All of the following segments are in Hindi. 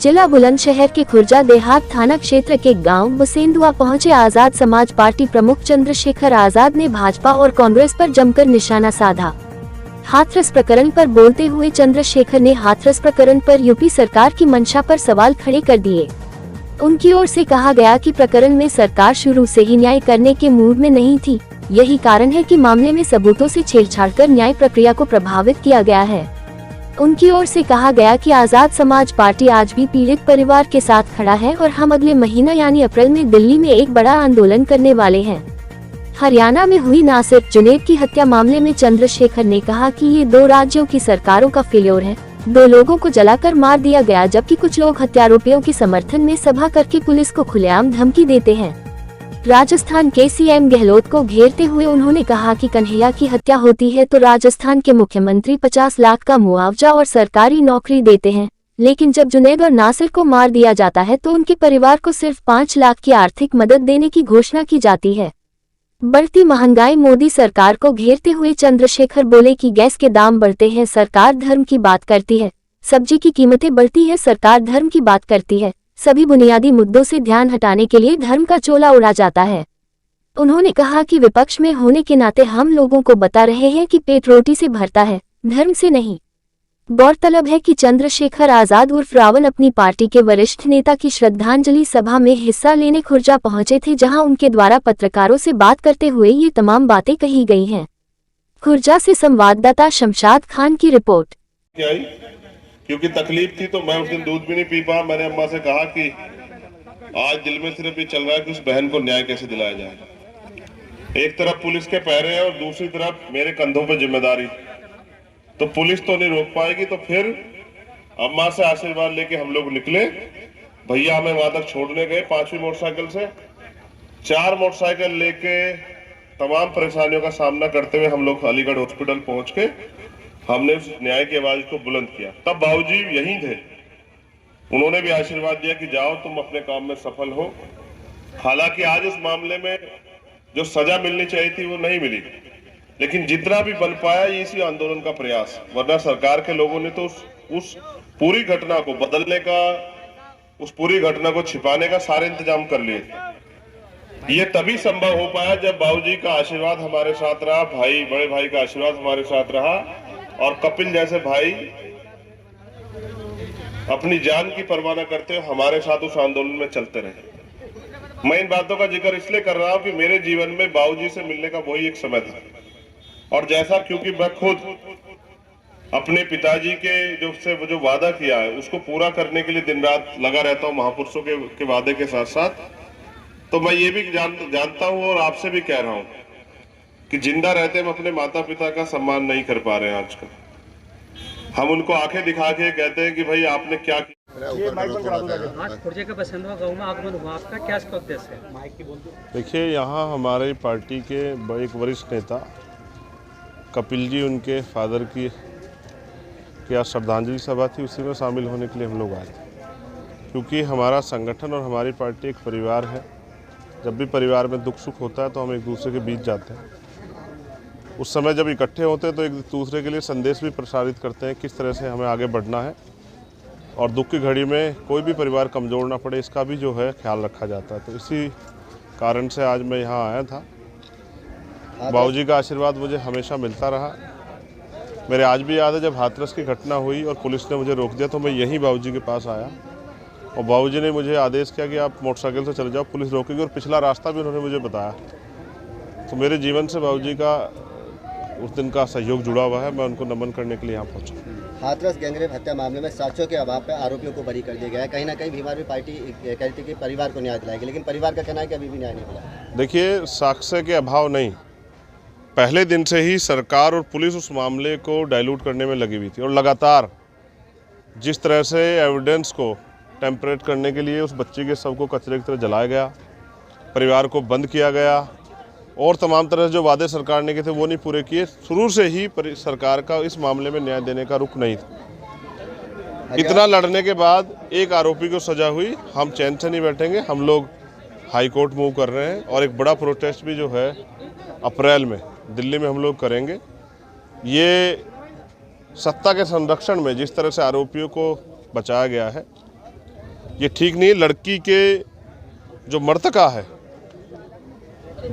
जिला बुलंदशहर के खुर्जा देहात थाना क्षेत्र के गांव बुसेंदुआ पहुंचे आजाद समाज पार्टी प्रमुख चंद्रशेखर आजाद ने भाजपा और कांग्रेस पर जमकर निशाना साधा। हाथरस प्रकरण पर बोलते हुए चंद्रशेखर ने हाथरस प्रकरण पर यूपी सरकार की मंशा पर सवाल खड़े कर दिए। उनकी ओर से कहा गया कि प्रकरण में सरकार शुरू से ही न्याय करने के मूड में नहीं थी। यही कारण है कि मामले में सबूतों से छेड़छाड़ कर न्याय प्रक्रिया को प्रभावित किया गया है। उनकी ओर से कहा गया कि आजाद समाज पार्टी आज भी पीड़ित परिवार के साथ खड़ा है और हम अगले महीना यानी अप्रैल में दिल्ली में एक बड़ा आंदोलन करने वाले हैं। हरियाणा में हुई नासिर जुनैद की हत्या मामले में चंद्रशेखर ने कहा कि ये 2 राज्यों की सरकारों का फेल्योर है। 2 लोगों को जलाकर मार दिया गया, जबकि कुछ लोग हत्यारोपियों के समर्थन में सभा करके पुलिस को खुलेआम धमकी देते हैं। राजस्थान के सीएम गहलोत को घेरते हुए उन्होंने कहा कि कन्हैया की हत्या होती है तो राजस्थान के मुख्यमंत्री 50 लाख का मुआवजा और सरकारी नौकरी देते हैं, लेकिन जब जुनैद और नासिर को मार दिया जाता है तो उनके परिवार को सिर्फ 5 लाख की आर्थिक मदद देने की घोषणा की जाती है। बढ़ती महंगाई मोदी सरकार को घेरते हुए चंद्रशेखर बोले कि गैस के दाम बढ़ते हैं, सरकार धर्म की बात करती है। सब्जी की कीमतें बढ़ती है, सरकार धर्म की बात करती है। सभी बुनियादी मुद्दों से ध्यान हटाने के लिए धर्म का चोला उड़ा जाता है। उन्होंने कहा कि विपक्ष में होने के नाते हम लोगों को बता रहे हैं कि पेट रोटी से भरता है, धर्म से नहीं। गौरतलब है कि चंद्रशेखर आजाद उर्फ रावण अपनी पार्टी के वरिष्ठ नेता की श्रद्धांजलि सभा में हिस्सा लेने खुर्जा पहुंचे थे, जहां उनके द्वारा पत्रकारों से बात करते हुए ये तमाम बातें कही गई हैं। खुर्जा से संवाददाता शमशाद खान की रिपोर्ट। क्योंकि तकलीफ थी तो मैं उस दिन दूध भी नहीं पी पाया। मैंने अम्मा से कहा कि आज दिल में सिर्फ ये चल रहा है कि उस बहन को न्याय कैसे दिलाया जाए। एक तरफ पुलिस के पहरे हैं और दूसरी तरफ मेरे कंधों पर जिम्मेदारी। तो पुलिस तो नहीं रोक पाएगी, तो फिर अम्मा से आशीर्वाद लेके हम लोग निकले। भैया हमें वहां तक छोड़ने गए 5वीं मोटरसाइकिल से। 4 मोटरसाइकिल लेके तमाम परेशानियों का सामना करते हुए हम लोग अलीगढ़ हॉस्पिटल पहुंच के हमने उस न्याय की आवाज को बुलंद किया। तब बाबूजी यहीं थे, उन्होंने भी आशीर्वाद दिया कि जाओ तुम अपने काम में सफल हो। हालांकि आज इस मामले में जो सजा मिलनी चाहिए थी वो नहीं मिली, लेकिन जितना भी बन पाया ये इसी आंदोलन का प्रयास। वरना सरकार के लोगों ने तो उस पूरी घटना को बदलने का, उस पूरी घटना को छिपाने का सारे इंतजाम कर लिए थे। ये तभी संभव हो पाया जब बाबूजी का आशीर्वाद हमारे साथ रहा, भाई बड़े भाई का आशीर्वाद हमारे साथ रहा और कपिल जैसे भाई अपनी जान की परवाह न करते हुए हमारे साथ उस आंदोलन में चलते रहे। मैं इन बातों का जिक्र इसलिए कर रहा हूं कि मेरे जीवन में बाबूजी से मिलने का वही एक समय था, और जैसा क्योंकि मैं खुद अपने पिताजी के जो वादा किया है उसको पूरा करने के लिए दिन रात लगा रहता हूं, महापुरुषों के वादे के साथ साथ। तो मैं ये भी जानता हूं और आपसे भी कह रहा हूं कि जिंदा रहते हम अपने माता पिता का सम्मान नहीं कर पा रहे हैं। आजकल हम उनको आंखें दिखा के कहते हैं कि भाई आपने क्या किया। देखिए, यहाँ हमारी पार्टी के एक वरिष्ठ नेता कपिल जी, उनके फादर की क्या श्रद्धांजलि सभा थी, उसी में शामिल होने के लिए हम लोग आए थे। क्योंकि हमारा संगठन और हमारी पार्टी एक परिवार है। जब भी परिवार में दुख सुख होता है तो हम एक दूसरे के बीच जाते हैं। उस समय जब इकट्ठे होते हैं तो एक दूसरे के लिए संदेश भी प्रसारित करते हैं किस तरह से हमें आगे बढ़ना है, और दुख की घड़ी में कोई भी परिवार कमज़ोर ना पड़े, इसका भी जो है ख्याल रखा जाता है। तो इसी कारण से आज मैं यहाँ आया था। बाबूजी का आशीर्वाद मुझे हमेशा मिलता रहा। मेरे आज भी याद है जब हाथरस की घटना हुई और पुलिस ने मुझे रोक दिया तो मैं यहीं बाबूजी के पास आया और बाबूजी ने मुझे आदेश किया कि आप मोटरसाइकिल से चले जाओ, पुलिस रोकेगी, और पिछला रास्ता भी उन्होंने मुझे बताया। तो मेरे जीवन से बाबूजी का उस दिन का सहयोग जुड़ा हुआ है। मैं उनको नमन करने के लिए यहाँ पहुँचा। हाथरस गैंगरेप हत्या मामले में साक्ष्यों के अभाव पर आरोपियों को बरी कर दिया गया है। कहीं ना कहीं हमारी पार्टी कहती है कि परिवार को न्याय दिलाएगी, लेकिन परिवार का कहना है कि अभी भी न्याय नहीं मिला। देखिए, साक्ष्य के अभाव नहीं, पहले दिन से ही सरकार और पुलिस उस मामले को डाइल्यूट करने में लगी हुई थी, और लगातार जिस तरह से एविडेंस को टेम्परेट करने के लिए उस बच्ची के शव को कचरे की तरह जलाया गया, परिवार को बंद किया गया, और तमाम तरह से जो वादे सरकार ने किए थे वो नहीं पूरे किए। शुरू से ही सरकार का इस मामले में न्याय देने का रुख नहीं था। इतना लड़ने के बाद एक आरोपी को सजा हुई, हम चैन से नहीं बैठेंगे। हम लोग हाई कोर्ट मूव कर रहे हैं और एक बड़ा प्रोटेस्ट भी जो है अप्रैल में दिल्ली में हम लोग करेंगे। ये सत्ता के संरक्षण में जिस तरह से आरोपियों को बचाया गया है, ये ठीक नहीं। लड़की के जो मृतका है,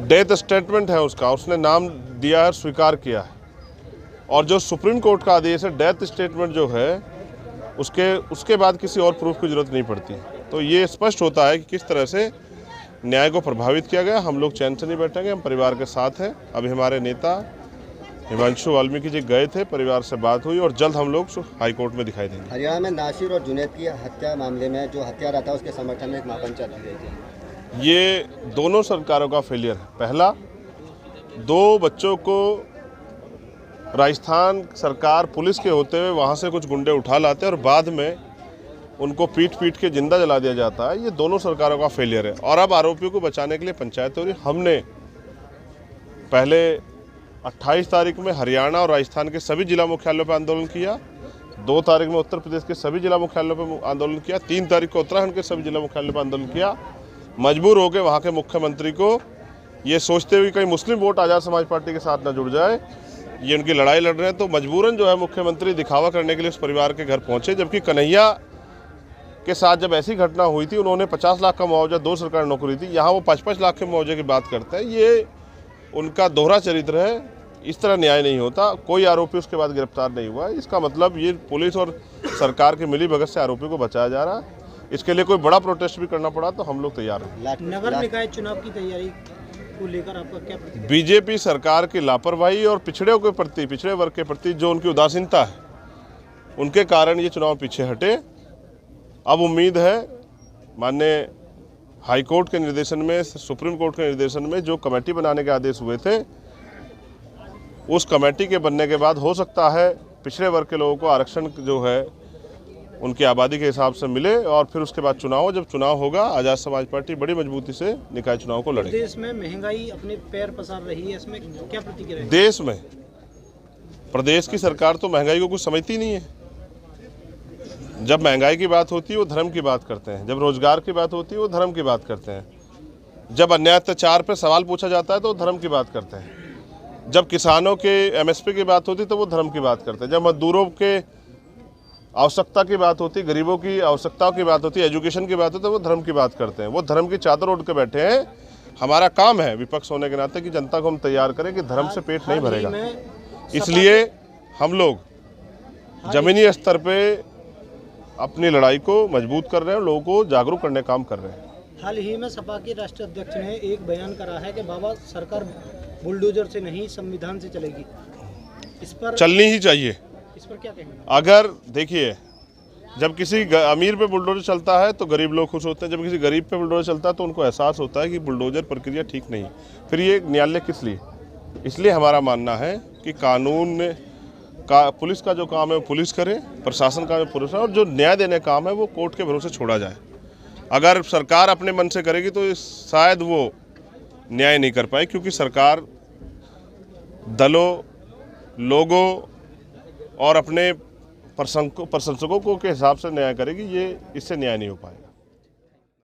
डेथ स्टेटमेंट है उसका, उसने नाम दिया है, स्वीकार किया है, और जो सुप्रीम कोर्ट का आदेश है, डेथ स्टेटमेंट जो है उसके बाद किसी और प्रूफ की जरूरत नहीं पड़ती। तो ये स्पष्ट होता है कि किस तरह से न्याय को प्रभावित किया गया। हम लोग चैन से नहीं बैठेंगे, हम परिवार के साथ हैं। अभी हमारे नेता हिमांशु वाल्मीकि जी गए थे, परिवार से बात हुई और जल्द हम लोग हाई कोर्ट में दिखाई देंगे। हरियाणा में नासिर और जुनैद की हत्या मामले में जो हत्यारा था उसके समर्थन में एक महापंचायत की गई थी। ये दोनों सरकारों का फेलियर है। पहला, 2 बच्चों को राजस्थान सरकार पुलिस के होते हुए वहाँ से कुछ गुंडे उठा लाते हैं और बाद में उनको पीट के जिंदा जला दिया जाता है। ये दोनों सरकारों का फेलियर है। और अब आरोपियों को बचाने के लिए पंचायत हो रही। हमने पहले 28 तारीख में हरियाणा और राजस्थान के सभी जिला मुख्यालयों पर आंदोलन किया, 2 तारीख में उत्तर प्रदेश के सभी जिला मुख्यालयों पर आंदोलन किया, 3 तारीख को उत्तराखंड के सभी जिला मुख्यालयों पर आंदोलन किया। मजबूर होकर वहाँ के मुख्यमंत्री को ये सोचते हुए कहीं मुस्लिम वोट आज़ाद समाज पार्टी के साथ न जुड़ जाए, ये उनकी लड़ाई लड़ रहे हैं, तो मजबूरन जो है मुख्यमंत्री दिखावा करने के लिए उस परिवार के घर पहुंचे। जबकि कन्हैया के साथ जब ऐसी घटना हुई थी, उन्होंने 50 लाख का मुआवजा, 2 सरकारी नौकरी थी, यहाँ वो 5-5 लाख के मुआवजे की बात करते हैं। ये उनका दोहरा चरित्र है। इस तरह न्याय नहीं होता। कोई आरोपी उसके बाद गिरफ्तार नहीं हुआ। इसका मतलब ये पुलिस और सरकार की मिलीभगत से आरोपी को बचाया जा रहा है। इसके लिए कोई बड़ा प्रोटेस्ट भी करना पड़ा तो हम लोग तैयार हैं। नगर निकाय चुनाव की तैयारी को लेकर आपका क्या प्रतिक्रिया? बीजेपी सरकार की लापरवाही और पिछड़े वर्ग के प्रति जो उनकी उदासीनता है, उनके कारण ये चुनाव पीछे हटे। अब उम्मीद है माननीय हाई कोर्ट के निर्देशन में, सुप्रीम कोर्ट के निर्देशन में जो कमेटी बनाने के आदेश हुए थे, उस कमेटी के बनने के बाद हो सकता है पिछड़े वर्ग के लोगों को आरक्षण जो है उनकी आबादी के हिसाब से मिले और फिर उसके बाद चुनाव, जब चुनाव होगा आज़ाद समाज पार्टी बड़ी मजबूती से निकाय चुनाव को लड़ेगी। देश में महंगाई अपने पैर पसार रही है, इसमें क्या प्रतिक्रिया है? देश में प्रदेश की सरकार तो महंगाई को कुछ समझती नहीं है। जब महंगाई की बात होती है वो धर्म की बात करते हैं, जब रोजगार की बात होती है वो धर्म की बात करते हैं, जब अन्याय अत्याचार पर सवाल पूछा जाता है तो वो धर्म की बात करते हैं, जब किसानों के MSP की बात होती है तो वो धर्म की बात करते हैं, जब मजदूरों के आवश्यकता की बात होती, गरीबों की आवश्यकताओं की बात होती, एजुकेशन की बात होती है तो वो धर्म की बात करते हैं। वो धर्म की चादर ओढ़ के बैठे हैं। हमारा काम है विपक्ष होने के नाते कि जनता को हम तैयार करें कि धर्म से पेट नहीं भरेगा। इसलिए हम लोग जमीनी स्तर पे अपनी लड़ाई को मजबूत कर रहे हैं, लोगों को जागरूक करने का काम कर रहे हैं। हाल ही में सपा के राष्ट्रीय अध्यक्ष ने एक बयान करा है कि बाबा सरकार बुलडोजर से नहीं संविधान से चलेगी। इस पर चलनी ही चाहिए। इस पर क्या कहेंगे? अगर देखिए, जब किसी अमीर पे बुलडोजर चलता है तो गरीब लोग खुश होते हैं, जब किसी गरीब पे बुलडोजर चलता है तो उनको एहसास होता है कि बुलडोजर प्रक्रिया ठीक नहीं। फिर ये न्यायालय किस लिए? इसलिए हमारा मानना है कि कानून का, पुलिस का जो काम है वो पुलिस करे, प्रशासन का पुलिस, और जो न्याय देने का काम है वो कोर्ट के भरोसे छोड़ा जाए। अगर सरकार अपने मन से करेगी तो शायद वो न्याय नहीं कर पाए, क्योंकि सरकार दलों, लोगों और अपने प्रशंसकों के हिसाब से न्याय करेगी। ये इससे न्याय नहीं हो पाएगा।